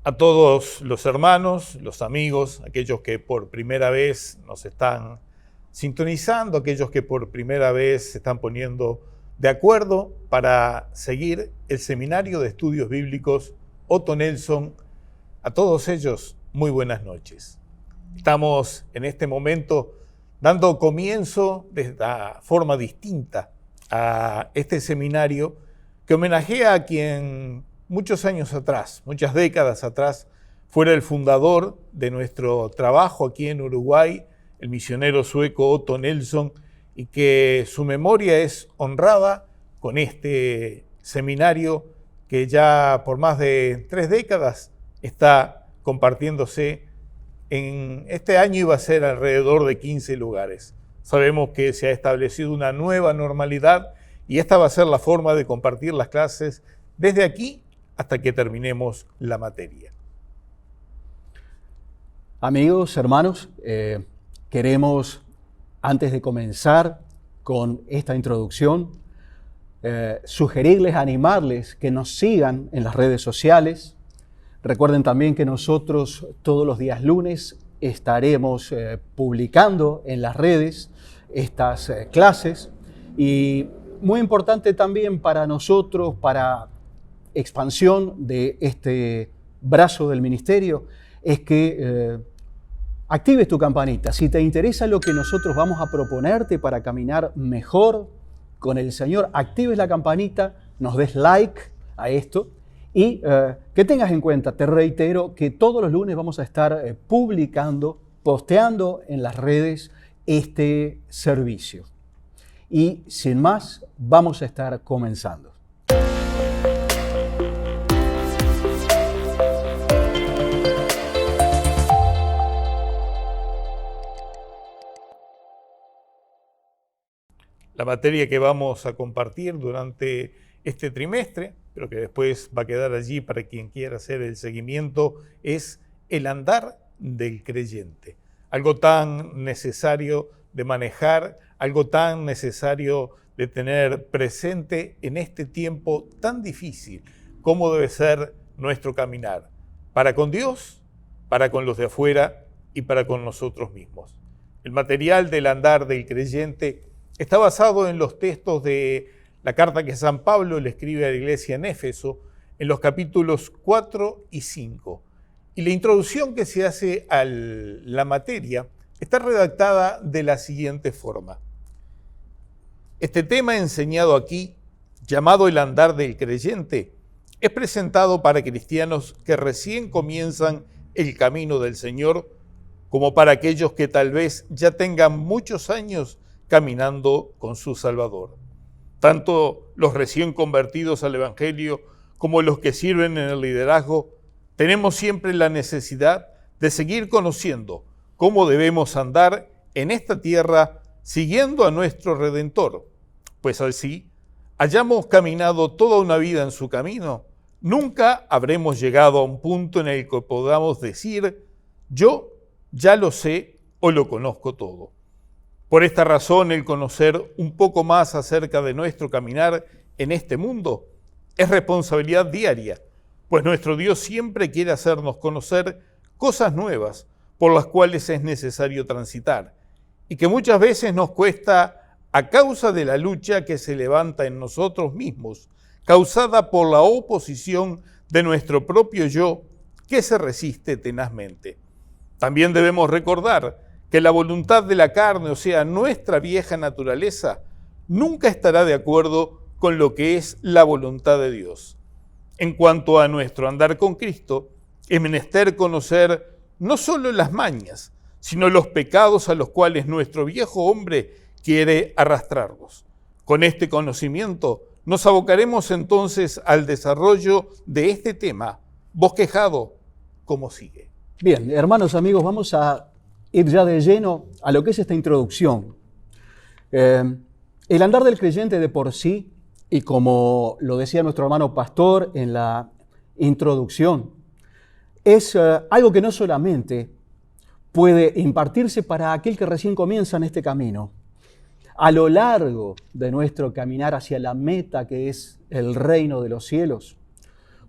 A todos los hermanos, los amigos, aquellos que por primera vez nos están sintonizando, aquellos que por primera vez se están poniendo de acuerdo para seguir el Seminario de Estudios Bíblicos Otto Nelson, a todos ellos, muy buenas noches. Estamos en este momento dando comienzo de esta forma distinta a este seminario que homenajea a quien muchos años atrás, muchas décadas atrás, fuera el fundador de nuestro trabajo aquí en Uruguay, el misionero sueco Otto Nelson, y que su memoria es honrada con este seminario que ya por más de 3 décadas está compartiéndose. En este año iba a ser alrededor de 15 lugares. Sabemos que se ha establecido una nueva normalidad y esta va a ser la forma de compartir las clases desde aquí hasta que terminemos la materia. Amigos, hermanos, queremos, antes de comenzar con esta introducción, sugerirles, animarles que nos sigan en las redes sociales. Recuerden también que nosotros todos los días lunes estaremos publicando en las redes estas clases, y muy importante también para nosotros, para expansión de este brazo del ministerio, es que actives tu campanita. Si te interesa lo que nosotros vamos a proponerte para caminar mejor con el Señor, actives la campanita, nos des like a esto y que tengas en cuenta, te reitero, que todos los lunes vamos a estar publicando, posteando en las redes este servicio. Y sin más, vamos a estar comenzando. La materia que vamos a compartir durante este trimestre, pero que después va a quedar allí para quien quiera hacer el seguimiento, es el andar del creyente. Algo tan necesario de manejar, algo tan necesario de tener presente en este tiempo tan difícil, como debe ser nuestro caminar, para con Dios, para con los de afuera y para con nosotros mismos. El material del andar del creyente está basado en los textos de la carta que San Pablo le escribe a la iglesia en Éfeso, en los capítulos 4 y 5. Y la introducción que se hace a la materia está redactada de la siguiente forma. Este tema enseñado aquí, llamado el andar del creyente, es presentado para cristianos que recién comienzan el camino del Señor, como para aquellos que tal vez ya tengan muchos años caminando con su Salvador. Tanto los recién convertidos al Evangelio como los que sirven en el liderazgo, tenemos siempre la necesidad de seguir conociendo cómo debemos andar en esta tierra siguiendo a nuestro Redentor, pues así hayamos caminado toda una vida en su camino, nunca habremos llegado a un punto en el que podamos decir, yo ya lo sé o lo conozco todo. Por esta razón, el conocer un poco más acerca de nuestro caminar en este mundo es responsabilidad diaria, pues nuestro Dios siempre quiere hacernos conocer cosas nuevas por las cuales es necesario transitar y que muchas veces nos cuesta a causa de la lucha que se levanta en nosotros mismos, causada por la oposición de nuestro propio yo que se resiste tenazmente. También debemos recordar que la voluntad de la carne, o sea, nuestra vieja naturaleza, nunca estará de acuerdo con lo que es la voluntad de Dios. En cuanto a nuestro andar con Cristo, es menester conocer no solo las mañas, sino los pecados a los cuales nuestro viejo hombre quiere arrastrarnos. Con este conocimiento nos abocaremos entonces al desarrollo de este tema, bosquejado como sigue. Bien, hermanos, amigos, vamos a ir ya de lleno a lo que es esta introducción. El andar del creyente de por sí, y como lo decía nuestro hermano pastor en la introducción, es algo que no solamente puede impartirse para aquel que recién comienza en este camino. A lo largo de nuestro caminar hacia la meta que es el reino de los cielos,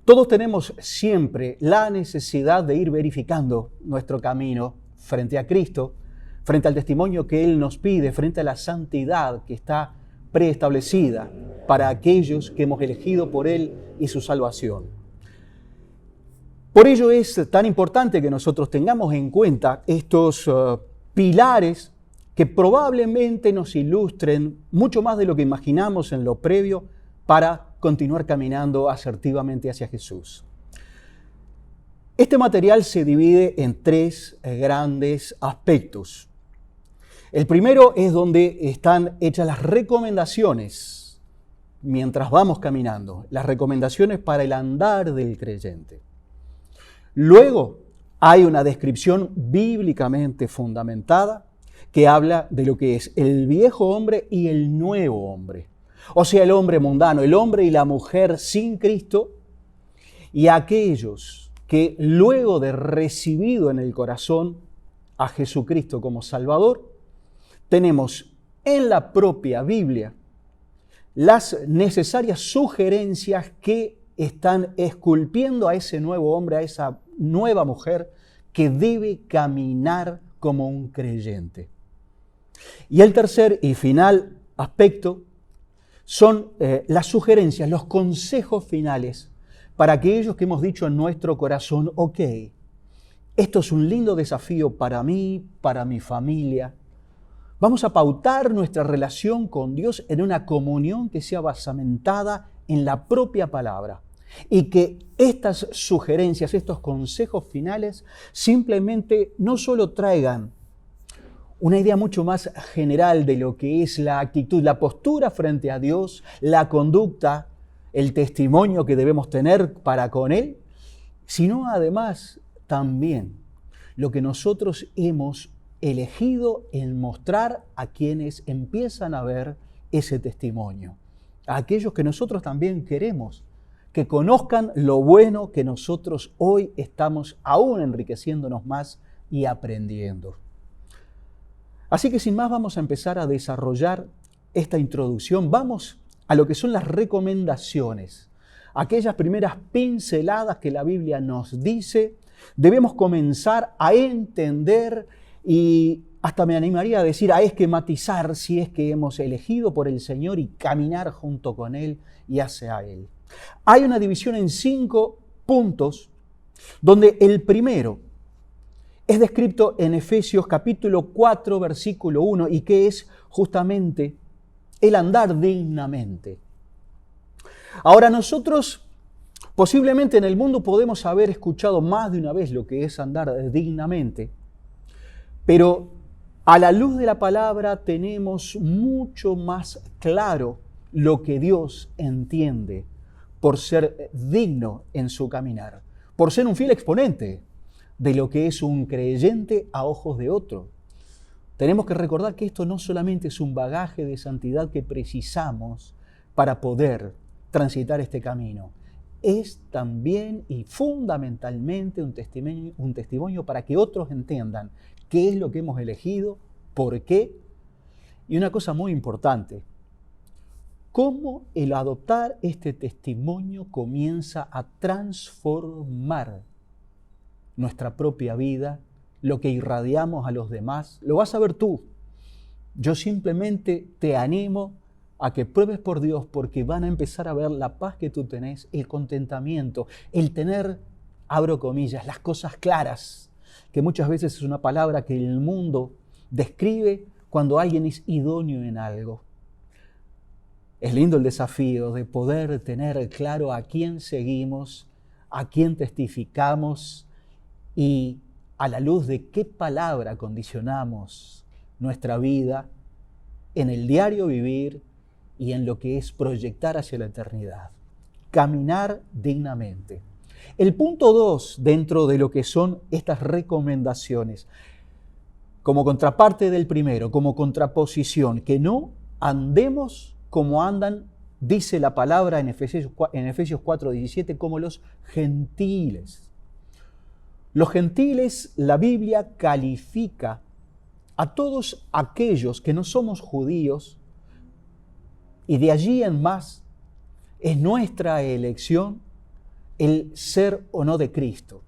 Todos tenemos siempre la necesidad de ir verificando nuestro camino frente a Cristo, frente al testimonio que Él nos pide, frente a la santidad que está preestablecida para aquellos que hemos elegido por Él y su salvación. Por ello es tan importante que nosotros tengamos en cuenta estos pilares que probablemente nos ilustren mucho más de lo que imaginamos en lo previo para continuar caminando asertivamente hacia Jesús. Este material se divide en tres grandes aspectos. El primero es donde están hechas las recomendaciones mientras vamos caminando, las recomendaciones para el andar del creyente. Luego hay una descripción bíblicamente fundamentada que habla de lo que es el viejo hombre y el nuevo hombre. O sea, el hombre mundano, el hombre y la mujer sin Cristo, y aquellos que luego de recibido en el corazón a Jesucristo como Salvador, tenemos en la propia Biblia las necesarias sugerencias que están esculpiendo a ese nuevo hombre, a esa nueva mujer que debe caminar como un creyente. Y el tercer y final aspecto son las sugerencias, los consejos finales para aquellos que hemos dicho en nuestro corazón, ok, esto es un lindo desafío para mí, para mi familia. Vamos a pautar nuestra relación con Dios en una comunión que sea basamentada en la propia palabra y que estas sugerencias, estos consejos finales simplemente no solo traigan una idea mucho más general de lo que es la actitud, la postura frente a Dios, la conducta, el testimonio que debemos tener para con Él, sino además también lo que nosotros hemos elegido en mostrar a quienes empiezan a ver ese testimonio, a aquellos que nosotros también queremos, que conozcan lo bueno que nosotros hoy estamos aún enriqueciéndonos más y aprendiendo. Así que sin más vamos a empezar a desarrollar esta introducción. Vamos a lo que son las recomendaciones, aquellas primeras pinceladas que la Biblia nos dice. Debemos comenzar a entender y hasta me animaría a decir, a esquematizar si es que hemos elegido por el Señor y caminar junto con Él y hacia Él. Hay una división en 5 puntos, donde el primero es descrito en Efesios capítulo 4, versículo 1, y que es justamente el andar dignamente. Ahora nosotros posiblemente en el mundo podemos haber escuchado más de una vez lo que es andar dignamente, pero a la luz de la palabra tenemos mucho más claro lo que Dios entiende por ser digno en su caminar, por ser un fiel exponente de lo que es un creyente a ojos de otro. Tenemos que recordar que esto no solamente es un bagaje de santidad que precisamos para poder transitar este camino, es también y fundamentalmente un testimonio para que otros entiendan qué es lo que hemos elegido, por qué, y una cosa muy importante, cómo el adoptar este testimonio comienza a transformar nuestra propia vida, lo que irradiamos a los demás. Lo vas a ver tú. Yo simplemente te animo a que pruebes por Dios, porque van a empezar a ver la paz que tú tenés, el contentamiento, el tener, abro comillas, las cosas claras, que muchas veces es una palabra que el mundo describe cuando alguien es idóneo en algo. Es lindo el desafío de poder tener claro a quién seguimos, a quién testificamos y a la luz de qué palabra condicionamos nuestra vida en el diario vivir y en lo que es proyectar hacia la eternidad. Caminar dignamente. El punto 2 dentro de lo que son estas recomendaciones, como contraparte del primero, como contraposición, que no andemos como andan, dice la palabra en Efesios 4:17, como los gentiles. Los gentiles, la Biblia califica a todos aquellos que no somos judíos, y de allí en más es nuestra elección el ser o no de Cristo.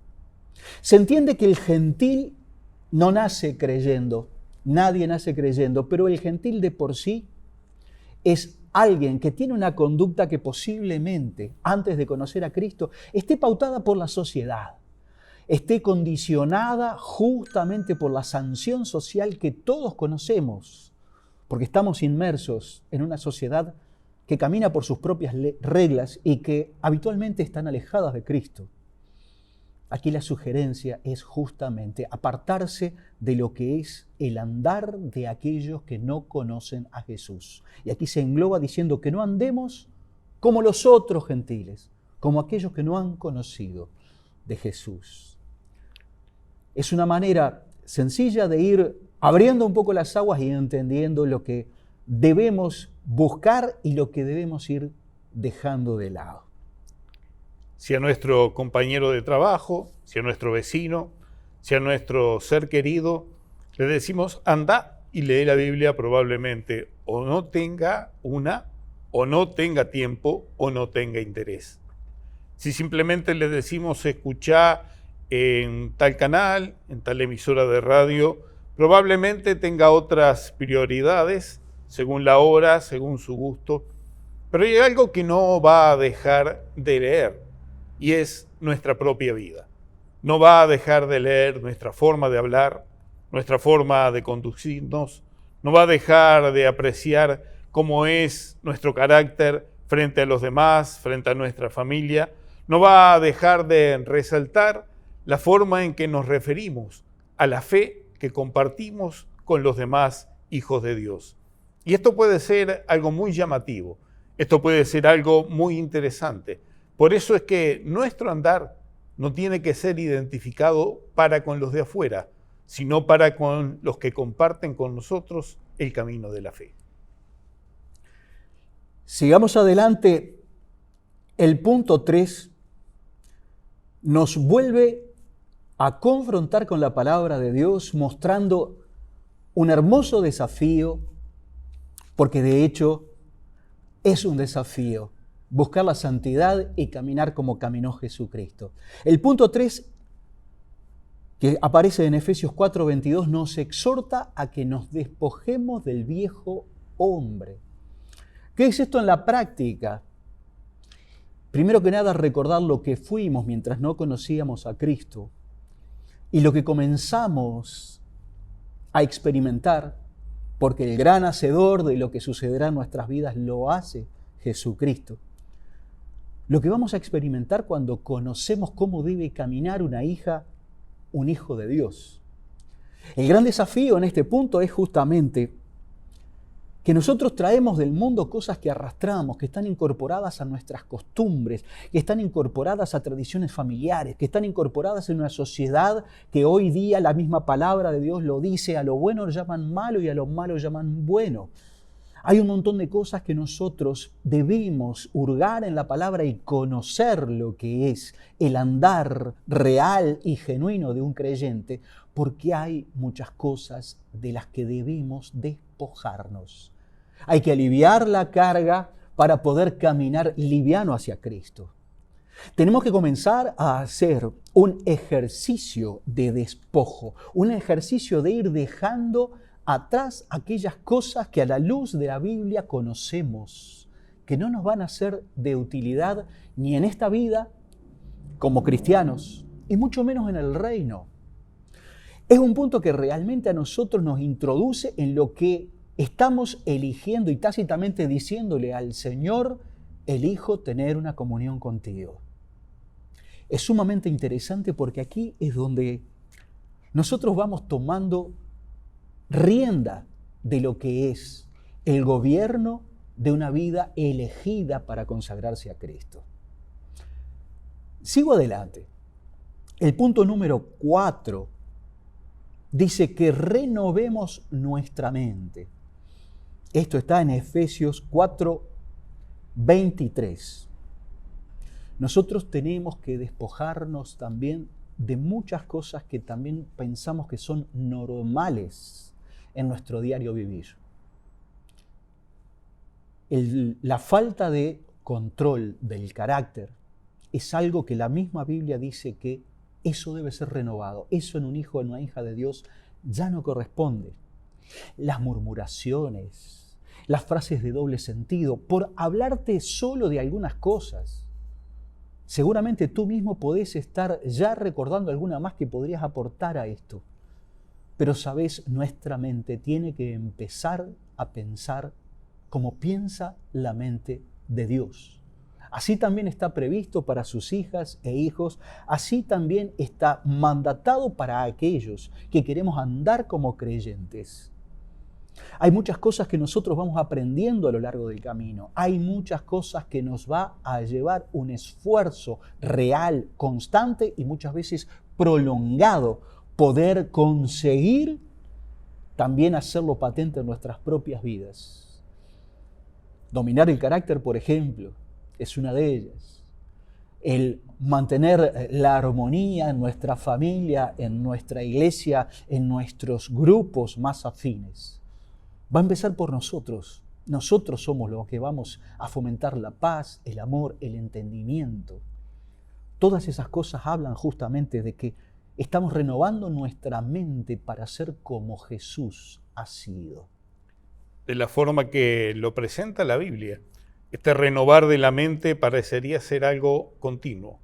Se entiende que el gentil no nace creyendo, nadie nace creyendo, pero el gentil de por sí es alguien que tiene una conducta que posiblemente, antes de conocer a Cristo, esté pautada por la sociedad, esté condicionada justamente por la sanción social que todos conocemos, porque estamos inmersos en una sociedad que camina por sus propias reglas y que habitualmente están alejadas de Cristo. Aquí la sugerencia es justamente apartarse de lo que es el andar de aquellos que no conocen a Jesús. Y aquí se engloba diciendo que no andemos como los otros gentiles, como aquellos que no han conocido de Jesús. Es una manera sencilla de ir abriendo un poco las aguas y entendiendo lo que debemos buscar y lo que debemos ir dejando de lado. Si a nuestro compañero de trabajo, si a nuestro vecino, si a nuestro ser querido, le decimos anda y lee la Biblia, probablemente o no tenga o no tenga tiempo, o no tenga interés. Si simplemente le decimos escuchá en tal canal, en tal emisora de radio, probablemente tenga otras prioridades, según la hora, según su gusto, pero hay algo que no va a dejar de leer, y es nuestra propia vida. No va a dejar de leer nuestra forma de hablar, nuestra forma de conducirnos, no va a dejar de apreciar cómo es nuestro carácter frente a los demás, frente a nuestra familia, no va a dejar de resaltar la forma en que nos referimos a la fe que compartimos con los demás hijos de Dios. Y esto puede ser algo muy llamativo, esto puede ser algo muy interesante. Por eso es que nuestro andar no tiene que ser identificado para con los de afuera, sino para con los que comparten con nosotros el camino de la fe. Sigamos adelante. El punto 3 nos vuelve a confrontar con la palabra de Dios, mostrando un hermoso desafío, porque de hecho es un desafío buscar la santidad y caminar como caminó Jesucristo. El punto 3, que aparece en Efesios 4:22, nos exhorta a que nos despojemos del viejo hombre. ¿Qué es esto en la práctica? Primero que nada, recordar lo que fuimos mientras no conocíamos a Cristo y lo que comenzamos a experimentar, porque el gran hacedor de lo que sucederá en nuestras vidas lo hace Jesucristo. Lo que vamos a experimentar cuando conocemos cómo debe caminar una hija, un hijo de Dios. El gran desafío en este punto es justamente que nosotros traemos del mundo cosas que arrastramos, que están incorporadas a nuestras costumbres, que están incorporadas a tradiciones familiares, que están incorporadas en una sociedad que hoy día la misma palabra de Dios lo dice, a lo bueno lo llaman malo y a lo malo llaman bueno. Hay un montón de cosas que nosotros debemos hurgar en la palabra y conocer lo que es el andar real y genuino de un creyente, porque hay muchas cosas de las que debemos despojarnos. Hay que aliviar la carga para poder caminar liviano hacia Cristo. Tenemos que comenzar a hacer un ejercicio de despojo, un ejercicio de ir dejando atrás aquellas cosas que a la luz de la Biblia conocemos, que no nos van a ser de utilidad ni en esta vida como cristianos, y mucho menos en el reino. Es un punto que realmente a nosotros nos introduce en lo que estamos eligiendo y tácitamente diciéndole al Señor, elijo tener una comunión contigo. Es sumamente interesante porque aquí es donde nosotros vamos tomando rienda de lo que es el gobierno de una vida elegida para consagrarse a Cristo. Sigo adelante. El punto número 4 dice que renovemos nuestra mente. Esto está en Efesios 4:23. Nosotros tenemos que despojarnos también de muchas cosas que también pensamos que son normales en nuestro diario vivir. La falta de control del carácter, es algo que la misma Biblia dice que eso debe ser renovado. Eso en un hijo o en una hija de Dios ya no corresponde. Las murmuraciones, las frases de doble sentido, por hablarte solo de algunas cosas. Seguramente tú mismo podés estar ya recordando alguna más que podrías aportar a esto. Pero sabes, nuestra mente tiene que empezar a pensar como piensa la mente de Dios. Así también está previsto para sus hijas e hijos, así también está mandatado para aquellos que queremos andar como creyentes. Hay muchas cosas que nosotros vamos aprendiendo a lo largo del camino. Hay muchas cosas que nos va a llevar un esfuerzo real, constante y muchas veces prolongado poder conseguir también hacerlo patente en nuestras propias vidas. Dominar el carácter, por ejemplo, es una de ellas. El mantener la armonía en nuestra familia, en nuestra iglesia, en nuestros grupos más afines. Va a empezar por nosotros. Nosotros somos los que vamos a fomentar la paz, el amor, el entendimiento. Todas esas cosas hablan justamente de que estamos renovando nuestra mente para ser como Jesús ha sido. De la forma que lo presenta la Biblia, este renovar de la mente parecería ser algo continuo.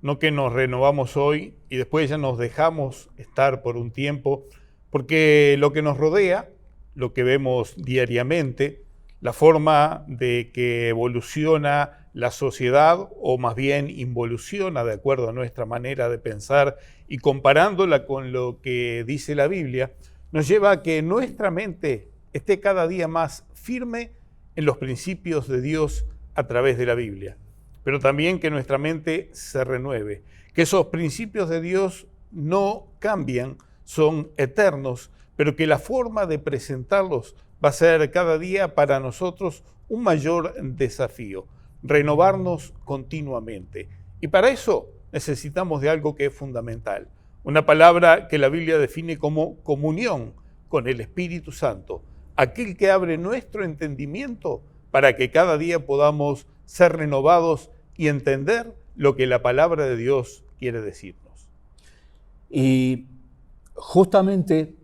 No que nos renovamos hoy y después ya nos dejamos estar por un tiempo, porque lo que nos rodea, lo que vemos diariamente, la forma de que evoluciona la sociedad, o más bien involuciona de acuerdo a nuestra manera de pensar y comparándola con lo que dice la Biblia, nos lleva a que nuestra mente esté cada día más firme en los principios de Dios a través de la Biblia, pero también que nuestra mente se renueve, que esos principios de Dios no cambian, son eternos, pero que la forma de presentarlos va a ser cada día para nosotros un mayor desafío, renovarnos continuamente. Y para eso necesitamos de algo que es fundamental, una palabra que la Biblia define como comunión con el Espíritu Santo, aquel que abre nuestro entendimiento para que cada día podamos ser renovados y entender lo que la palabra de Dios quiere decirnos. Y justamente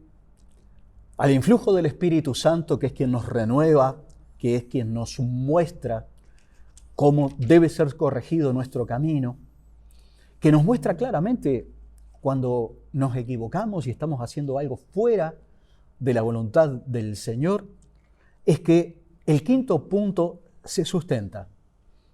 al influjo del Espíritu Santo, que es quien nos renueva, que es quien nos muestra cómo debe ser corregido nuestro camino, que nos muestra claramente cuando nos equivocamos y estamos haciendo algo fuera de la voluntad del Señor, es que el quinto punto se sustenta,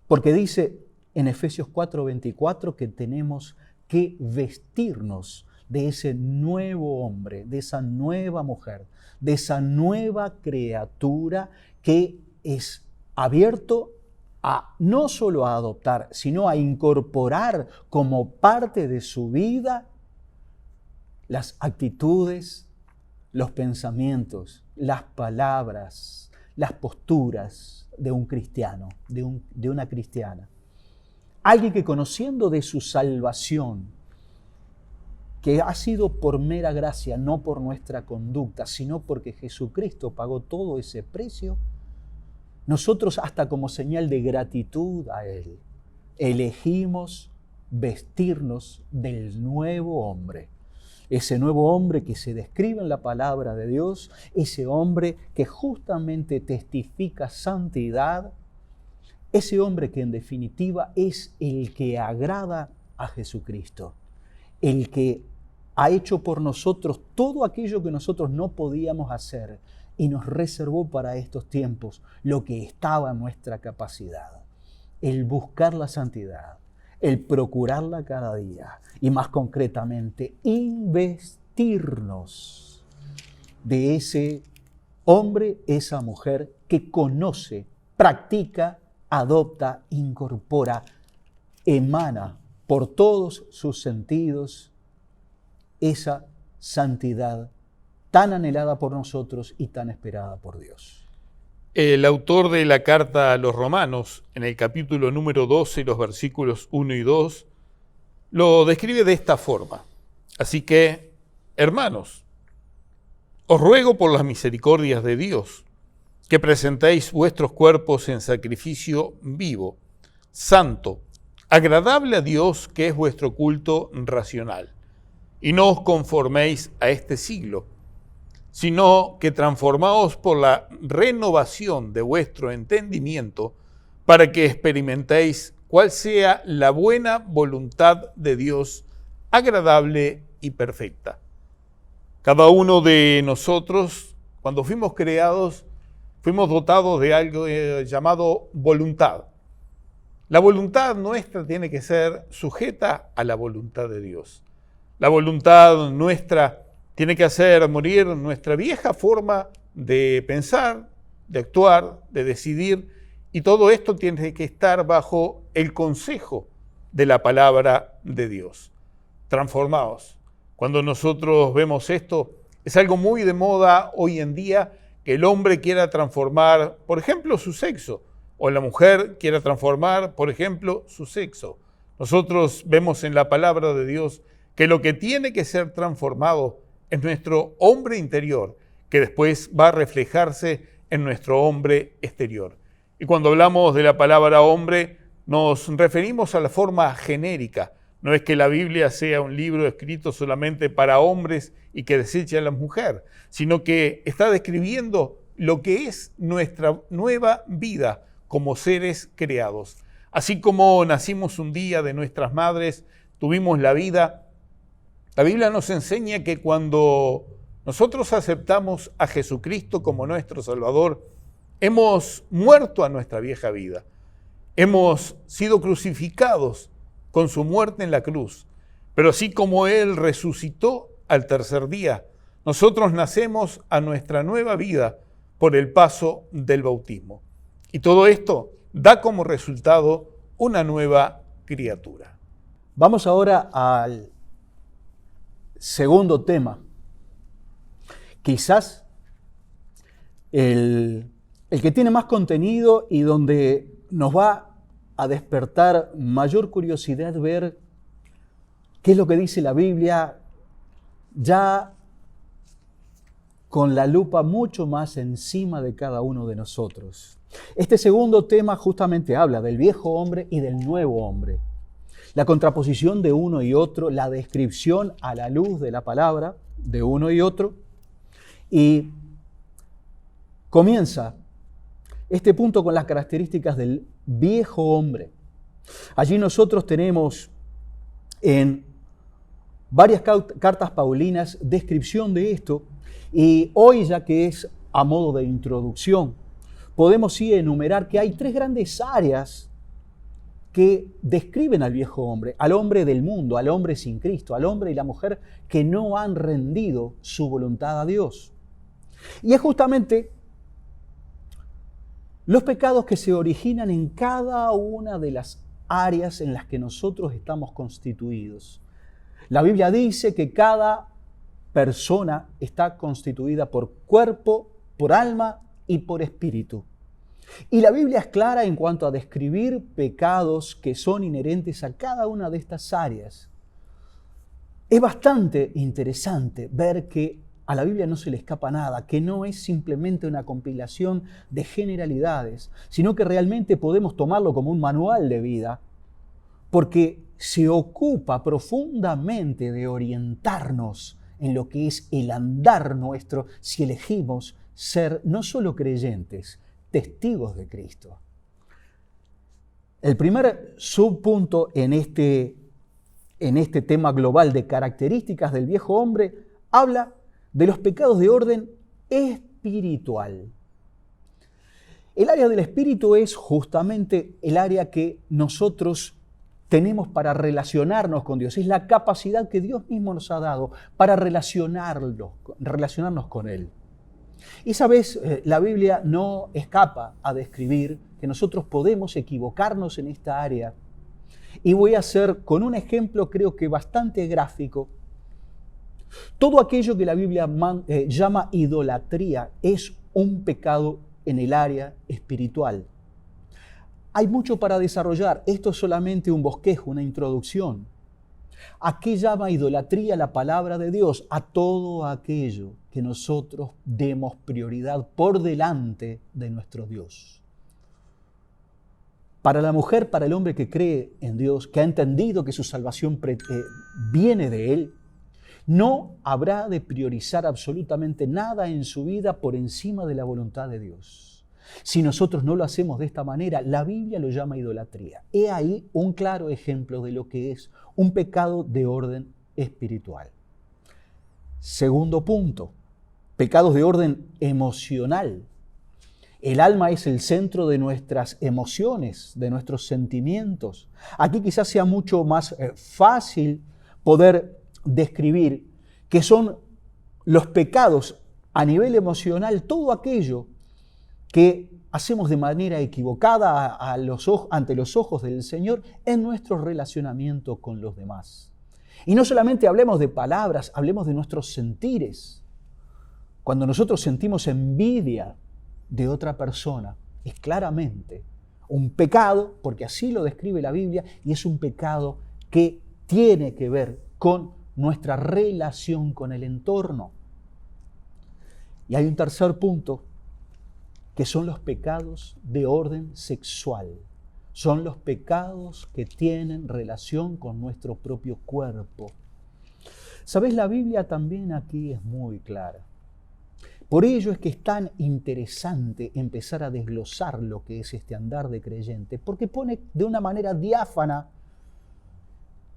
porque dice en Efesios 4:24 que tenemos que vestirnos de ese nuevo hombre, de esa nueva mujer, de esa nueva criatura que es abierto a no solo a adoptar, sino a incorporar como parte de su vida las actitudes, los pensamientos, las palabras, las posturas de un cristiano, de una cristiana. Alguien que conociendo de su salvación, que ha sido por mera gracia, no por nuestra conducta, sino porque Jesucristo pagó todo ese precio, nosotros hasta como señal de gratitud a Él, elegimos vestirnos del nuevo hombre. Ese nuevo hombre que se describe en la palabra de Dios, ese hombre que justamente testifica santidad, ese hombre que en definitiva es el que agrada a Jesucristo, el que ha hecho por nosotros todo aquello que nosotros no podíamos hacer y nos reservó para estos tiempos lo que estaba en nuestra capacidad, el buscar la santidad, el procurarla cada día y más concretamente investirnos de ese hombre, esa mujer que conoce, practica, adopta, incorpora, emana por todos sus sentidos esa santidad tan anhelada por nosotros y tan esperada por Dios. El autor de la carta a los Romanos, en el capítulo número 12, los versículos 1 y 2, lo describe de esta forma. Así que, hermanos, os ruego por las misericordias de Dios, que presentéis vuestros cuerpos en sacrificio vivo, santo, agradable a Dios, que es vuestro culto racional. Y no os conforméis a este siglo, sino que transformaos por la renovación de vuestro entendimiento, para que experimentéis cuál sea la buena voluntad de Dios, agradable y perfecta. Cada uno de nosotros, cuando fuimos creados, fuimos dotados de algo llamado voluntad. La voluntad nuestra tiene que ser sujeta a la voluntad de Dios. La voluntad nuestra tiene que hacer morir nuestra vieja forma de pensar, de actuar, de decidir, y todo esto tiene que estar bajo el consejo de la palabra de Dios. Transformaos. Cuando nosotros vemos esto, es algo muy de moda hoy en día que el hombre quiera transformar, por ejemplo, su sexo, o la mujer quiera transformar, por ejemplo, su sexo. Nosotros vemos en la palabra de Dios que lo que tiene que ser transformado es nuestro hombre interior, que después va a reflejarse en nuestro hombre exterior. Y cuando hablamos de la palabra hombre, nos referimos a la forma genérica. No es que la Biblia sea un libro escrito solamente para hombres y que deseche a la mujer, sino que está describiendo lo que es nuestra nueva vida como seres creados. Así como nacimos un día de nuestras madres, tuvimos la vida, la Biblia nos enseña que cuando nosotros aceptamos a Jesucristo como nuestro Salvador, hemos muerto a nuestra vieja vida. Hemos sido crucificados con su muerte en la cruz. Pero así como Él resucitó al tercer día, nosotros nacemos a nuestra nueva vida por el paso del bautismo. Y todo esto da como resultado una nueva criatura. Vamos ahora al segundo tema. Quizás el que tiene más contenido y donde nos va a despertar mayor curiosidad ver qué es lo que dice la Biblia, ya con la lupa mucho más encima de cada uno de nosotros. Este segundo tema justamente habla del viejo hombre y del nuevo hombre. La contraposición de uno y otro, la descripción a la luz de la palabra de uno y otro. Y comienza este punto con las características del viejo hombre. Allí nosotros tenemos en varias cartas paulinas descripción de esto, y hoy, ya que es a modo de introducción, podemos sí enumerar que hay tres grandes áreas que describen al viejo hombre, al hombre del mundo, al hombre sin Cristo, al hombre y la mujer que no han rendido su voluntad a Dios. Y es justamente los pecados que se originan en cada una de las áreas en las que nosotros estamos constituidos. La Biblia dice que cada persona está constituida por cuerpo, por alma y por espíritu. Y la Biblia es clara en cuanto a describir pecados que son inherentes a cada una de estas áreas. Es bastante interesante ver que a la Biblia no se le escapa nada, que no es simplemente una compilación de generalidades, sino que realmente podemos tomarlo como un manual de vida, porque se ocupa profundamente de orientarnos en lo que es el andar nuestro si elegimos ser no solo creyentes, testigos de Cristo. El primer subpunto en este tema global de características del viejo hombre habla de los pecados de orden espiritual. El área del espíritu es justamente el área que nosotros tenemos para relacionarnos con Dios. Es la capacidad que Dios mismo nos ha dado para relacionarnos con Él. Y sabes, la Biblia no escapa a describir que nosotros podemos equivocarnos en esta área. Y voy a hacer con un ejemplo creo que bastante gráfico. Todo aquello que la Biblia llama idolatría es un pecado en el área espiritual. Hay mucho para desarrollar. Esto es solamente un bosquejo, una introducción. ¿A qué llama idolatría la palabra de Dios? A todo aquello que nosotros demos prioridad por delante de nuestro Dios. Para la mujer, para el hombre que cree en Dios, que ha entendido que su salvación viene de Él, no habrá de priorizar absolutamente nada en su vida por encima de la voluntad de Dios. Si nosotros no lo hacemos de esta manera, la Biblia lo llama idolatría. He ahí un claro ejemplo de lo que es un pecado de orden espiritual. Segundo punto, pecados de orden emocional. El alma es el centro de nuestras emociones, de nuestros sentimientos. Aquí quizás sea mucho más fácil poder describir que son los pecados a nivel emocional, todo aquello que hacemos de manera equivocada ante los ojos del Señor en nuestro relacionamiento con los demás. Y no solamente hablemos de palabras, hablemos de nuestros sentires. Cuando nosotros sentimos envidia de otra persona, es claramente un pecado, porque así lo describe la Biblia, y es un pecado que tiene que ver con nuestra relación con el entorno. Y hay un tercer punto, que son los pecados de orden sexual. Son los pecados que tienen relación con nuestro propio cuerpo. ¿Sabes? La Biblia también aquí es muy clara. Por ello es que es tan interesante empezar a desglosar lo que es este andar de creyente, porque pone de una manera diáfana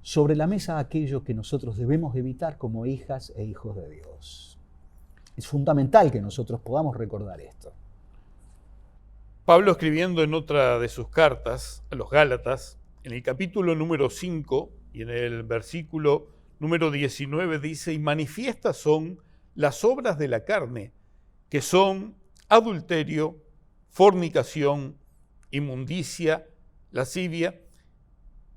sobre la mesa aquello que nosotros debemos evitar como hijas e hijos de Dios. Es fundamental que nosotros podamos recordar esto. Pablo, escribiendo en otra de sus cartas a los Gálatas, en el capítulo número 5 y en el versículo número 19 dice: y manifiestas son las obras de la carne, que son adulterio, fornicación, inmundicia, lascivia.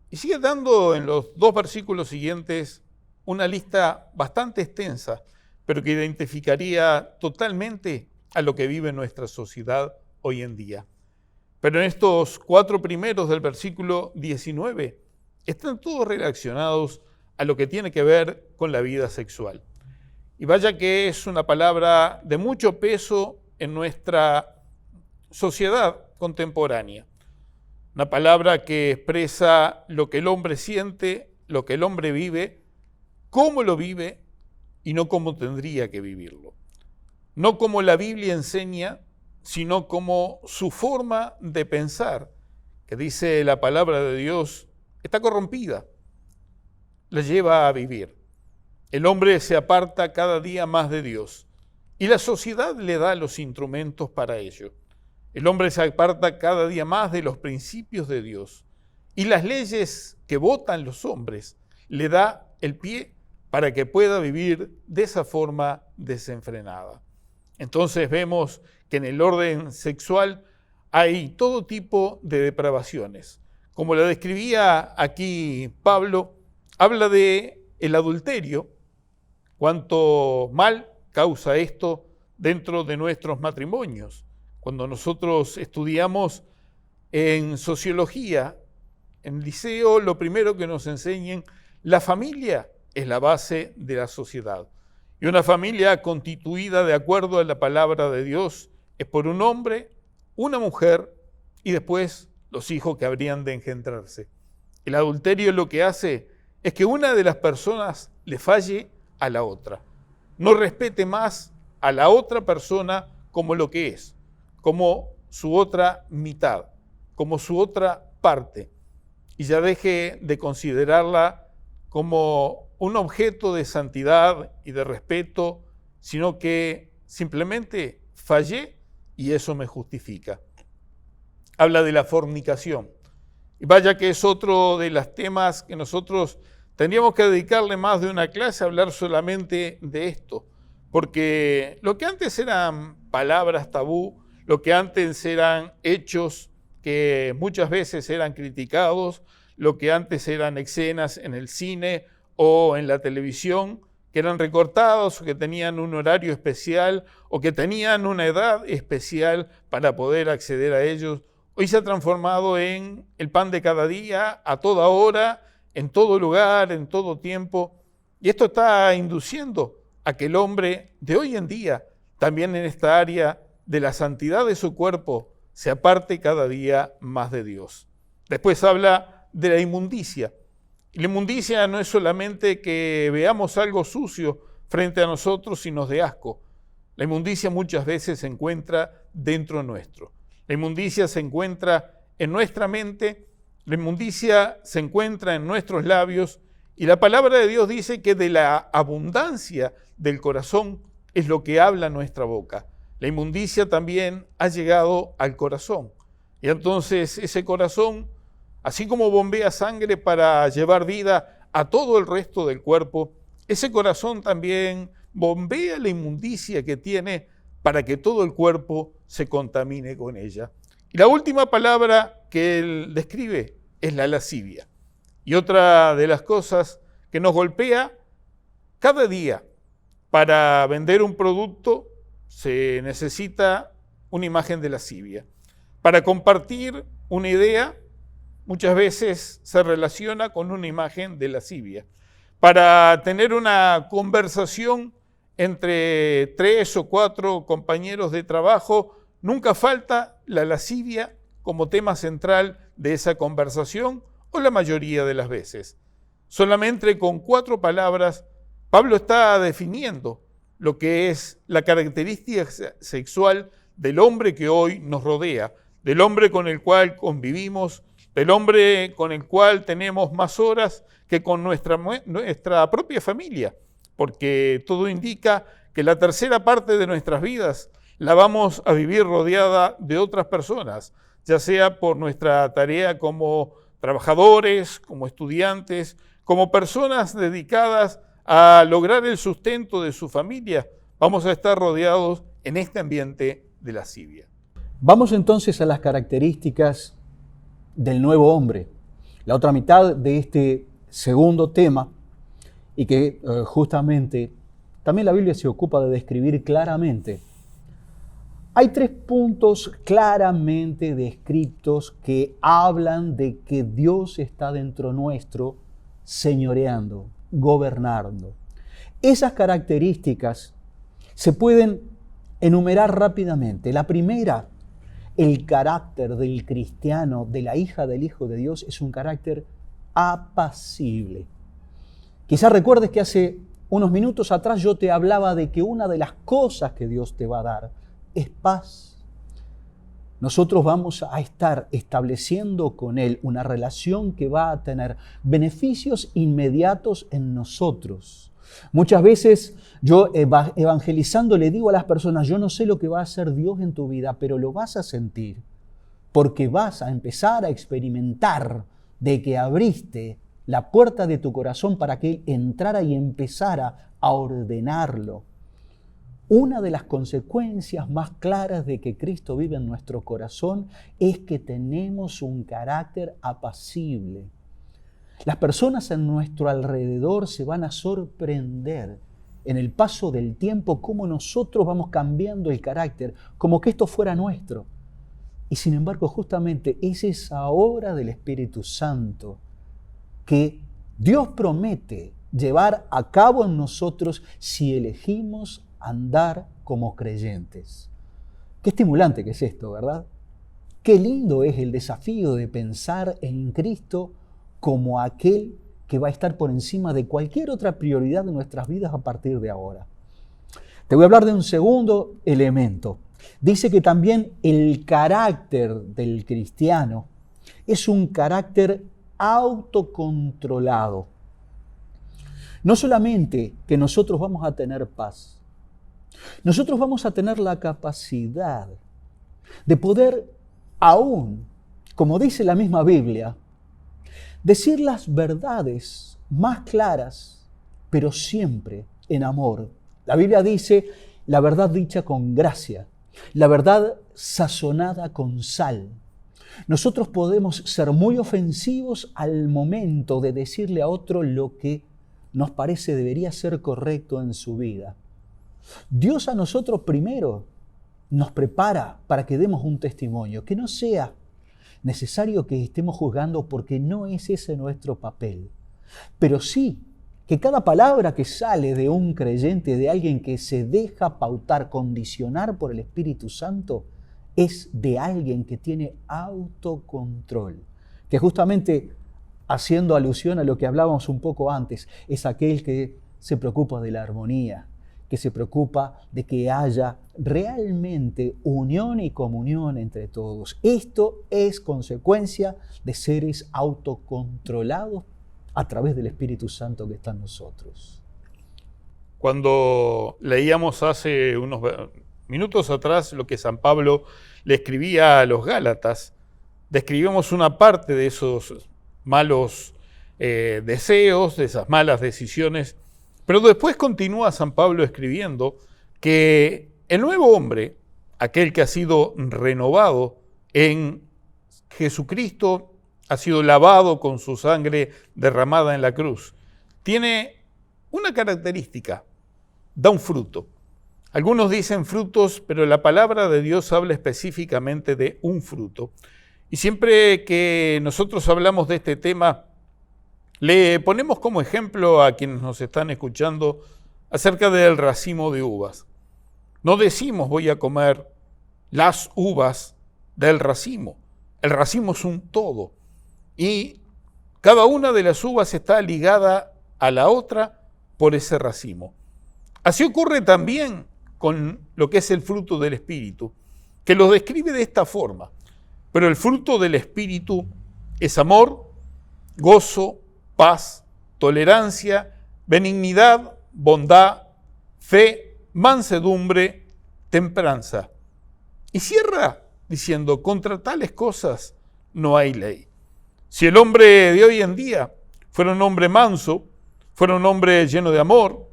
Y sigue dando en los dos versículos siguientes una lista bastante extensa, pero que identificaría totalmente a lo que vive nuestra sociedad hoy en día. Pero en estos 4 primeros del versículo 19 están todos relacionados a lo que tiene que ver con la vida sexual. Y vaya que es una palabra de mucho peso en nuestra sociedad contemporánea. Una palabra que expresa lo que el hombre siente, lo que el hombre vive, cómo lo vive y no cómo tendría que vivirlo. No como la Biblia enseña, sino como su forma de pensar, que dice la palabra de Dios, está corrompida, la lleva a vivir. El hombre se aparta cada día más de Dios y la sociedad le da los instrumentos para ello. El hombre se aparta cada día más de los principios de Dios y las leyes que votan los hombres le da el pie para que pueda vivir de esa forma desenfrenada. Entonces vemos que en el orden sexual hay todo tipo de depravaciones. Como lo describía aquí Pablo, habla de el adulterio, cuánto mal causa esto dentro de nuestros matrimonios. Cuando nosotros estudiamos en sociología, en el liceo, lo primero que nos enseñan, la familia es la base de la sociedad. Y una familia constituida de acuerdo a la palabra de Dios es por un hombre, una mujer y después los hijos que habrían de engendrarse. El adulterio lo que hace es que una de las personas le falle a la otra. No respete más a la otra persona como lo que es, como su otra mitad, como su otra parte, y ya deje de considerarla como un objeto de santidad y de respeto, sino que simplemente fallé y eso me justifica. Habla de la fornicación. Y vaya que es otro de los temas que nosotros tendríamos que dedicarle más de una clase a hablar solamente de esto, porque lo que antes eran palabras tabú, lo que antes eran hechos que muchas veces eran criticados, lo que antes eran escenas en el cine o en la televisión, que eran recortados o que tenían un horario especial o que tenían una edad especial para poder acceder a ellos, hoy se ha transformado en el pan de cada día, a toda hora, en todo lugar, en todo tiempo. Y esto está induciendo a que el hombre de hoy en día, también en esta área de la santidad de su cuerpo, se aparte cada día más de Dios. Después habla de la inmundicia. Y la inmundicia no es solamente que veamos algo sucio frente a nosotros y nos dé asco. La inmundicia muchas veces se encuentra dentro nuestro. La inmundicia se encuentra en nuestra mente, la inmundicia se encuentra en nuestros labios, y la palabra de Dios dice que de la abundancia del corazón es lo que habla nuestra boca. La inmundicia también ha llegado al corazón. Y entonces ese corazón, así como bombea sangre para llevar vida a todo el resto del cuerpo, ese corazón también bombea la inmundicia que tiene para que todo el cuerpo se contamine con ella. Y la última palabra que él describe es la lascivia. Y otra de las cosas que nos golpea cada día: para vender un producto se necesita una imagen de lascivia. Para compartir una idea, muchas veces se relaciona con una imagen de lascivia. Para tener una conversación entre 3 o 4 compañeros de trabajo, nunca falta la lascivia como tema central de esa conversación, o la mayoría de las veces. Solamente con 4 palabras, Pablo está definiendo lo que es la característica sexual del hombre que hoy nos rodea, del hombre con el cual convivimos, del hombre con el cual tenemos más horas que con nuestra propia familia, porque todo indica que la tercera parte de nuestras vidas la vamos a vivir rodeada de otras personas, ya sea por nuestra tarea como trabajadores, como estudiantes, como personas dedicadas a lograr el sustento de su familia. Vamos a estar rodeados en este ambiente de lascivia. Vamos entonces a las características del nuevo hombre, la otra mitad de este segundo tema, y que justamente también la Biblia se ocupa de describir claramente. Hay 3 puntos claramente descritos que hablan de que Dios está dentro nuestro, señoreando, gobernando. Esas características se pueden enumerar rápidamente. La primera: el carácter del cristiano, de la hija del Hijo de Dios, es un carácter apacible. Quizás recuerdes que hace unos minutos atrás yo te hablaba de que una de las cosas que Dios te va a dar es paz. Nosotros vamos a estar estableciendo con Él una relación que va a tener beneficios inmediatos en nosotros. Muchas veces yo evangelizando le digo a las personas: yo no sé lo que va a hacer Dios en tu vida, pero lo vas a sentir, porque vas a empezar a experimentar de que abriste la puerta de tu corazón para que Él entrara y empezara a ordenarlo. Una de las consecuencias más claras de que Cristo vive en nuestro corazón es que tenemos un carácter apacible. Las personas en nuestro alrededor se van a sorprender en el paso del tiempo cómo nosotros vamos cambiando el carácter, como que esto fuera nuestro. Y sin embargo, justamente es esa obra del Espíritu Santo que Dios promete llevar a cabo en nosotros si elegimos andar como creyentes. Qué estimulante que es esto, ¿verdad? Qué lindo es el desafío de pensar en Cristo como aquel que va a estar por encima de cualquier otra prioridad de nuestras vidas a partir de ahora. Te voy a hablar de un segundo elemento. Dice que también el carácter del cristiano es un carácter autocontrolado. No solamente que nosotros vamos a tener paz, nosotros vamos a tener la capacidad de poder aún, como dice la misma Biblia, decir las verdades más claras, pero siempre en amor. La Biblia dice: la verdad dicha con gracia, la verdad sazonada con sal. Nosotros podemos ser muy ofensivos al momento de decirle a otro lo que nos parece debería ser correcto en su vida. Dios a nosotros primero nos prepara para que demos un testimonio, que no sea necesario que estemos juzgando, porque no es ese nuestro papel. Pero sí que cada palabra que sale de un creyente, de alguien que se deja pautar, condicionar por el Espíritu Santo, es de alguien que tiene autocontrol, que justamente haciendo alusión a lo que hablábamos un poco antes, es aquel que se preocupa de la armonía, que se preocupa de que haya realmente unión y comunión entre todos. Esto es consecuencia de seres autocontrolados a través del Espíritu Santo que está en nosotros. Cuando leíamos hace unos minutos atrás lo que San Pablo le escribía a los Gálatas, describimos una parte de esos malos deseos, de esas malas decisiones, pero después continúa San Pablo escribiendo que el nuevo hombre, aquel que ha sido renovado en Jesucristo, ha sido lavado con su sangre derramada en la cruz, tiene una característica: da un fruto. Algunos dicen frutos, pero la palabra de Dios habla específicamente de un fruto. Y siempre que nosotros hablamos de este tema, le ponemos como ejemplo a quienes nos están escuchando acerca del racimo de uvas. No decimos voy a comer las uvas del racimo. El racimo es un todo. Y cada una de las uvas está ligada a la otra por ese racimo. Así ocurre también con lo que es el fruto del Espíritu, que lo describe de esta forma. Pero el fruto del Espíritu es amor, gozo, paz, tolerancia, benignidad, bondad, fe, mansedumbre, templanza. Y cierra diciendo, contra tales cosas no hay ley. Si el hombre de hoy en día fuera un hombre manso, fuera un hombre lleno de amor,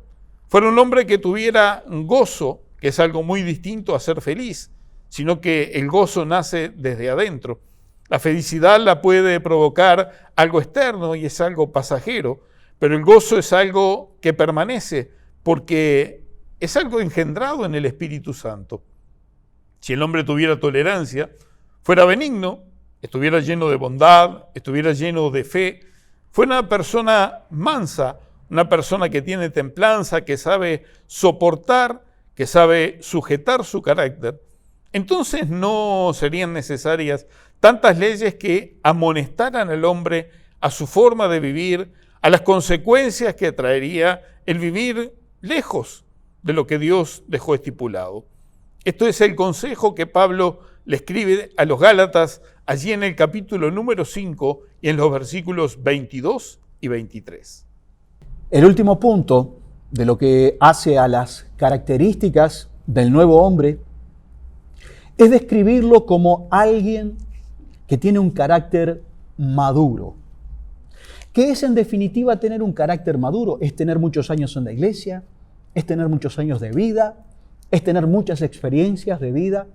fuera un hombre que tuviera gozo, que es algo muy distinto a ser feliz, sino que el gozo nace desde adentro. La felicidad la puede provocar algo externo y es algo pasajero, pero el gozo es algo que permanece porque es algo engendrado en el Espíritu Santo. Si el hombre tuviera tolerancia, fuera benigno, estuviera lleno de bondad, estuviera lleno de fe, fuera una persona mansa, una persona que tiene templanza, que sabe soportar, que sabe sujetar su carácter, entonces no serían necesarias tantas leyes que amonestaran al hombre a su forma de vivir, a las consecuencias que traería el vivir lejos de lo que Dios dejó estipulado. Esto es el consejo que Pablo le escribe a los Gálatas allí en el capítulo número 5 y en los versículos 22 y 23. El último punto de lo que hace a las características del nuevo hombre es describirlo como alguien que tiene un carácter maduro. ¿Qué es en definitiva tener un carácter maduro? Es tener muchos años en la iglesia, es tener muchos años de vida, es tener muchas experiencias de vida.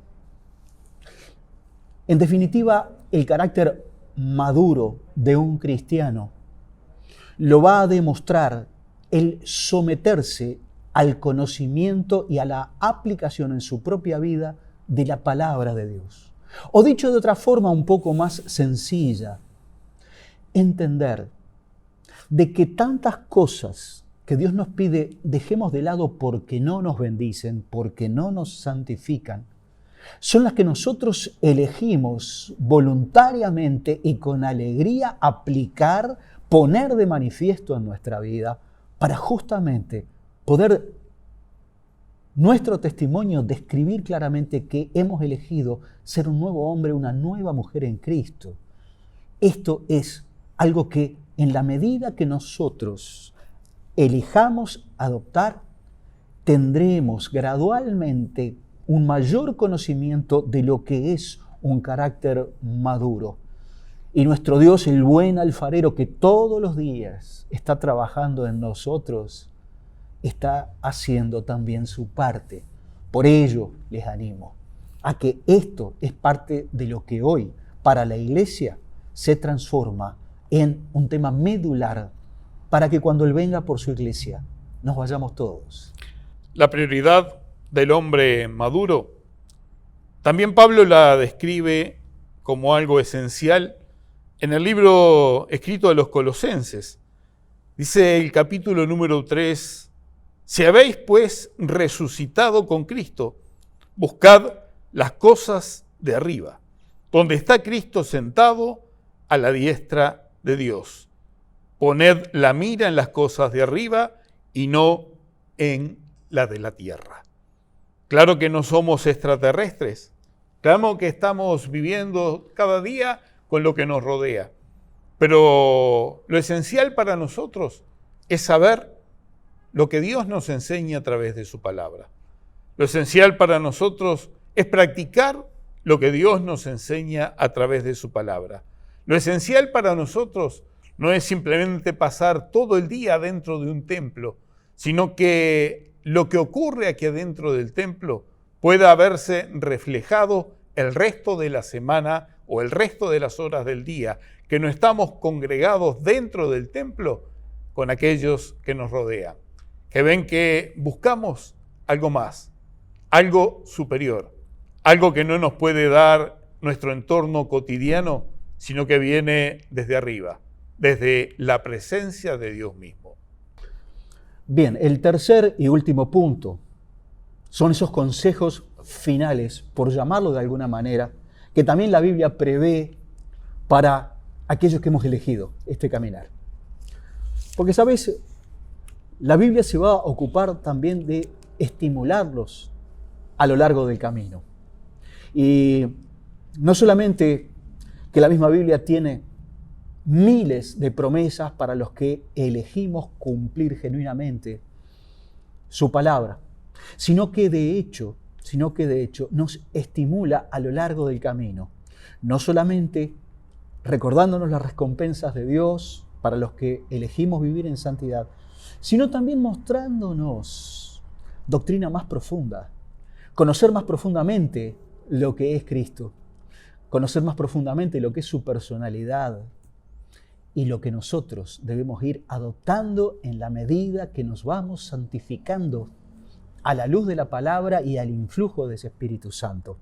En definitiva, el carácter maduro de un cristiano lo va a demostrar el someterse al conocimiento y a la aplicación en su propia vida de la palabra de Dios. O dicho de otra forma un poco más sencilla, entender de que tantas cosas que Dios nos pide dejemos de lado porque no nos bendicen, porque no nos santifican, son las que nosotros elegimos voluntariamente y con alegría aplicar, poner de manifiesto en nuestra vida para justamente poder nuestro testimonio describir claramente que hemos elegido ser un nuevo hombre, una nueva mujer en Cristo. Esto es algo que en la medida que nosotros elijamos adoptar, tendremos gradualmente un mayor conocimiento de lo que es un carácter maduro. Y nuestro Dios, el buen alfarero que todos los días está trabajando en nosotros, está haciendo también su parte. Por ello les animo a que esto es parte de lo que hoy para la iglesia se transforma en un tema medular para que cuando Él venga por su iglesia nos vayamos todos. La prioridad del hombre maduro, también Pablo la describe como algo esencial en el libro escrito a los Colosenses. Dice el capítulo número 3, si habéis pues resucitado con Cristo, buscad las cosas de arriba, donde está Cristo sentado a la diestra de Dios. Poned la mira en las cosas de arriba y no en la de la tierra. Claro que no somos extraterrestres. Claro que estamos viviendo cada día con lo que nos rodea. Pero lo esencial para nosotros es saber lo que Dios nos enseña a través de su palabra. Lo esencial para nosotros es practicar lo que Dios nos enseña a través de su palabra. Lo esencial para nosotros no es simplemente pasar todo el día dentro de un templo, sino que lo que ocurre aquí adentro del templo pueda verse reflejado el resto de la semana o el resto de las horas del día, que no estamos congregados dentro del templo con aquellos que nos rodean, que ven que buscamos algo más, algo superior, algo que no nos puede dar nuestro entorno cotidiano, sino que viene desde arriba, desde la presencia de Dios mismo. Bien, el tercer y último punto son esos consejos finales, por llamarlo de alguna manera, que también la Biblia prevé para aquellos que hemos elegido este caminar. Porque, ¿sabes? La Biblia se va a ocupar también de estimularlos a lo largo del camino. Y no solamente que la misma Biblia tiene miles de promesas para los que elegimos cumplir genuinamente su palabra, sino que de hecho nos estimula a lo largo del camino, no solamente recordándonos las recompensas de Dios para los que elegimos vivir en santidad, sino también mostrándonos doctrina más profunda, conocer más profundamente lo que es Cristo, conocer más profundamente lo que es su personalidad y lo que nosotros debemos ir adoptando en la medida que nos vamos santificando a la luz de la palabra y al influjo de ese Espíritu Santo.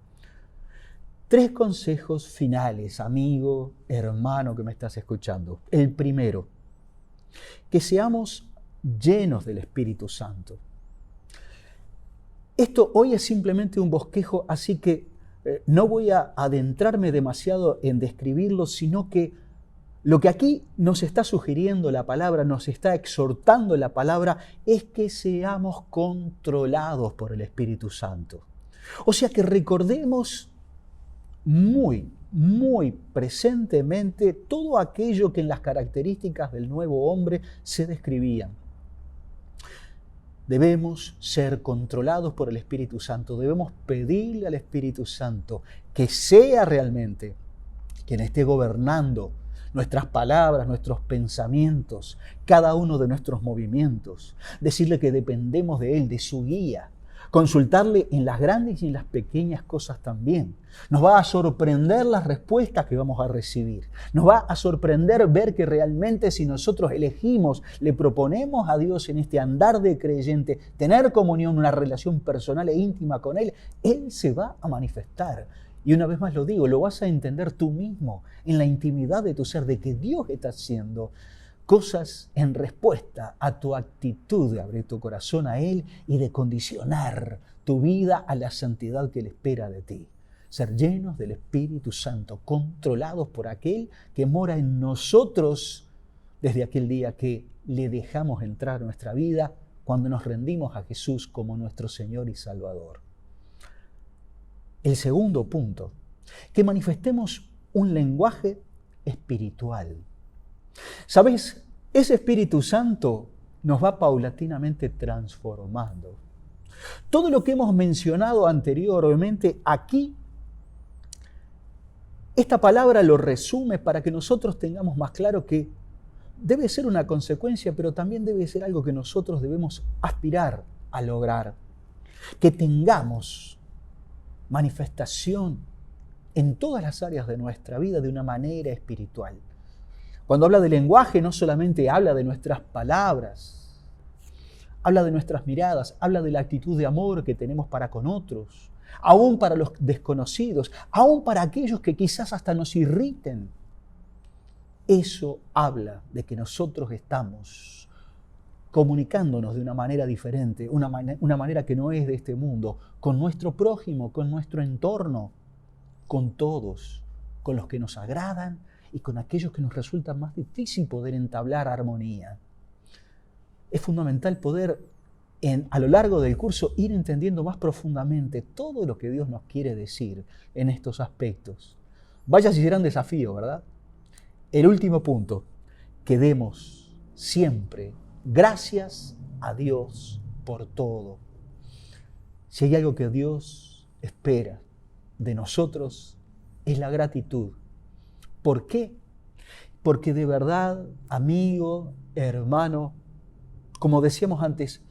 3 consejos finales, amigo, hermano que me estás escuchando. El primero, que seamos llenos del Espíritu Santo. Esto hoy es simplemente un bosquejo, así que no voy a adentrarme demasiado en describirlo, sino que lo que aquí nos está sugiriendo la palabra, nos está exhortando la palabra, es que seamos controlados por el Espíritu Santo. O sea que recordemos muy presentemente todo aquello que en las características del nuevo hombre se describían. Debemos ser controlados por el Espíritu Santo, debemos pedirle al Espíritu Santo que sea realmente quien esté gobernando nuestras palabras, nuestros pensamientos, cada uno de nuestros movimientos. Decirle que dependemos de Él, de su guía. Consultarle en las grandes y en las pequeñas cosas también. Nos va a sorprender las respuestas que vamos a recibir. Nos va a sorprender ver que realmente si nosotros elegimos, le proponemos a Dios en este andar de creyente, tener comunión, una relación personal e íntima con Él, Él se va a manifestar. Y una vez más lo digo, lo vas a entender tú mismo en la intimidad de tu ser, de que Dios está haciendo cosas en respuesta a tu actitud de abrir tu corazón a Él y de condicionar tu vida a la santidad que Él espera de ti. Ser llenos del Espíritu Santo, controlados por aquel que mora en nosotros desde aquel día que le dejamos entrar en nuestra vida cuando nos rendimos a Jesús como nuestro Señor y Salvador. El segundo punto, que manifestemos un lenguaje espiritual. ¿Sabes? Ese Espíritu Santo nos va paulatinamente transformando. Todo lo que hemos mencionado anteriormente aquí, esta palabra lo resume para que nosotros tengamos más claro que debe ser una consecuencia, pero también debe ser algo que nosotros debemos aspirar a lograr. Que tengamos manifestación en todas las áreas de nuestra vida de una manera espiritual. Cuando habla de lenguaje, no solamente habla de nuestras palabras, habla de nuestras miradas, habla de la actitud de amor que tenemos para con otros, aún para los desconocidos, aún para aquellos que quizás hasta nos irriten. Eso habla de que nosotros estamos comunicándonos de una manera diferente, una manera que no es de este mundo, con nuestro prójimo, con nuestro entorno, con todos, con los que nos agradan y con aquellos que nos resulta más difícil poder entablar armonía. Es fundamental poder, a lo largo del curso, ir entendiendo más profundamente todo lo que Dios nos quiere decir en estos aspectos. Vaya si será un desafío, ¿verdad? El último punto, que demos siempre gracias a Dios por todo. Si hay algo que Dios espera de nosotros, es la gratitud. ¿Por qué? Porque de verdad, amigo, hermano, como decíamos antes,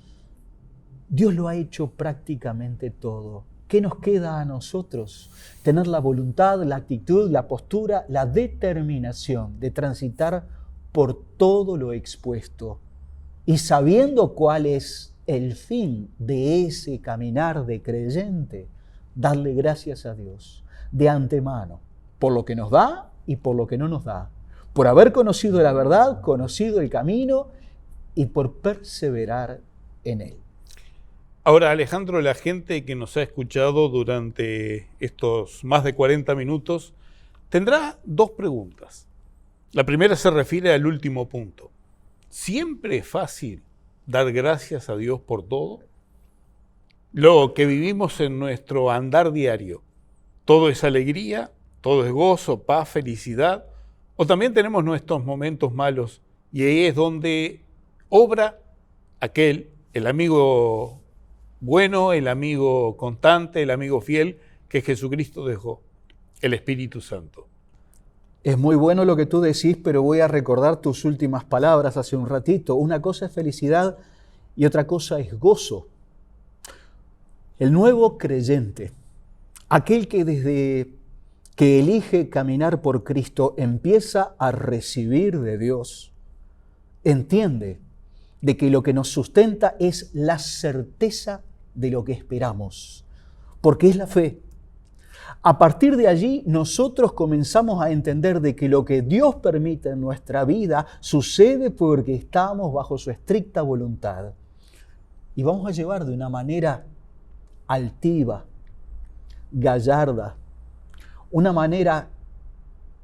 Dios lo ha hecho prácticamente todo. ¿Qué nos queda a nosotros? Tener la voluntad, la actitud, la postura, la determinación de transitar por todo lo expuesto y sabiendo cuál es el fin de ese caminar de creyente, darle gracias a Dios de antemano por lo que nos da y por lo que no nos da, por haber conocido la verdad, conocido el camino y por perseverar en él. Ahora, Alejandro, la gente que nos ha escuchado durante estos más de 40 minutos tendrá dos preguntas. La primera se refiere al último punto. ¿Siempre es fácil dar gracias a Dios por todo? Lo que vivimos en nuestro andar diario, ¿todo es alegría? ¿Todo es gozo, paz, felicidad? ¿O también tenemos nuestros momentos malos y ahí es donde obra el amigo bueno, el amigo constante, el amigo fiel que Jesucristo dejó, el Espíritu Santo? Es muy bueno lo que tú decís, pero voy a recordar tus últimas palabras hace un ratito. Una cosa es felicidad y otra cosa es gozo. El nuevo creyente, aquel que desde que elige caminar por Cristo empieza a recibir de Dios, entiende de que lo que nos sustenta es la certeza de lo que esperamos, porque es la fe. A partir de allí, nosotros comenzamos a entender de que lo que Dios permite en nuestra vida sucede porque estamos bajo su estricta voluntad. Y vamos a llevar de una manera altiva, gallarda, una manera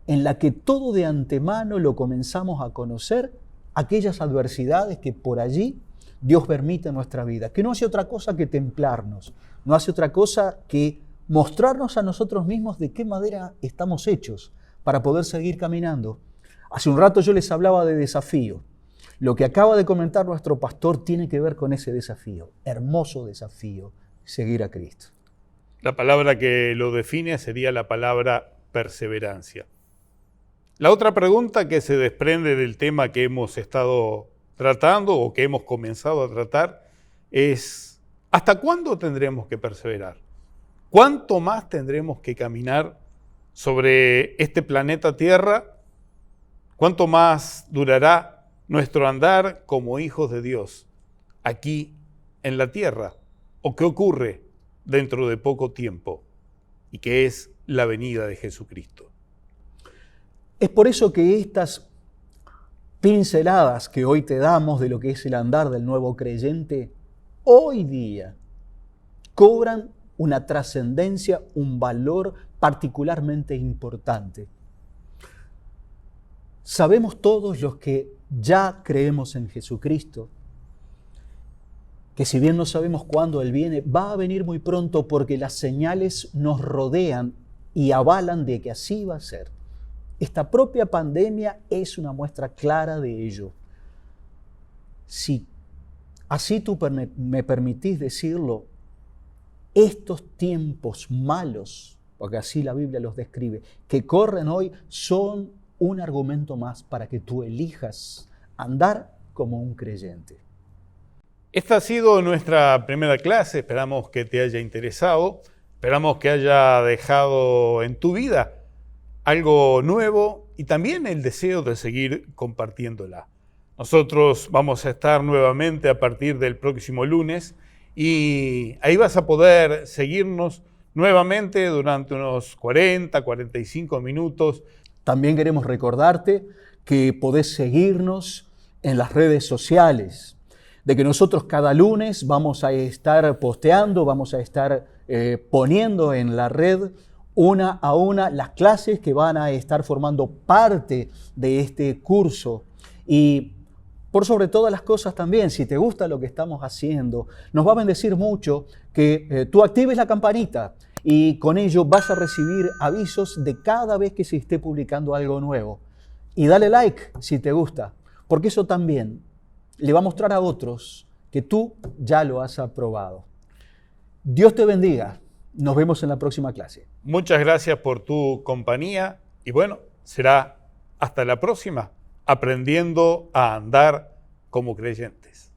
en la que todo de antemano lo comenzamos a conocer, aquellas adversidades que por allí Dios permite en nuestra vida, que no hace otra cosa que templarnos, no hace otra cosa que mostrarnos a nosotros mismos de qué manera estamos hechos para poder seguir caminando. Hace un rato yo les hablaba de desafío. Lo que acaba de comentar nuestro pastor tiene que ver con ese desafío, hermoso desafío, seguir a Cristo. La palabra que lo define sería la palabra perseverancia. La otra pregunta que se desprende del tema que hemos estado tratando o que hemos comenzado a tratar es: ¿hasta cuándo tendremos que perseverar? ¿Cuánto más tendremos que caminar sobre este planeta Tierra? ¿Cuánto más durará nuestro andar como hijos de Dios aquí en la tierra? ¿O qué ocurre dentro de poco tiempo? Y que es la venida de Jesucristo. Es por eso que estas pinceladas que hoy te damos de lo que es el andar del nuevo creyente, hoy día cobran una trascendencia, un valor particularmente importante. Sabemos todos los que ya creemos en Jesucristo que si bien no sabemos cuándo Él viene, va a venir muy pronto porque las señales nos rodean y avalan de que así va a ser. Esta propia pandemia es una muestra clara de ello. Si así tú me permitís decirlo, estos tiempos malos, porque así la Biblia los describe, que corren hoy, son un argumento más para que tú elijas andar como un creyente. Esta ha sido nuestra primera clase, esperamos que te haya interesado, esperamos que haya dejado en tu vida algo nuevo y también el deseo de seguir compartiéndola. Nosotros vamos a estar nuevamente a partir del próximo lunes y ahí vas a poder seguirnos nuevamente durante unos 40, 45 minutos. También queremos recordarte que podés seguirnos en las redes sociales, de que nosotros cada lunes vamos a estar posteando, vamos a estar poniendo en la red una a una las clases que van a estar formando parte de este curso. Y por sobre todas las cosas también, si te gusta lo que estamos haciendo, nos va a bendecir mucho que tú actives la campanita y con ello vas a recibir avisos de cada vez que se esté publicando algo nuevo. Y dale like si te gusta, porque eso también le va a mostrar a otros que tú ya lo has aprobado. Dios te bendiga. Nos vemos en la próxima clase. Muchas gracias por tu compañía y bueno, será hasta la próxima, aprendiendo a andar como creyentes.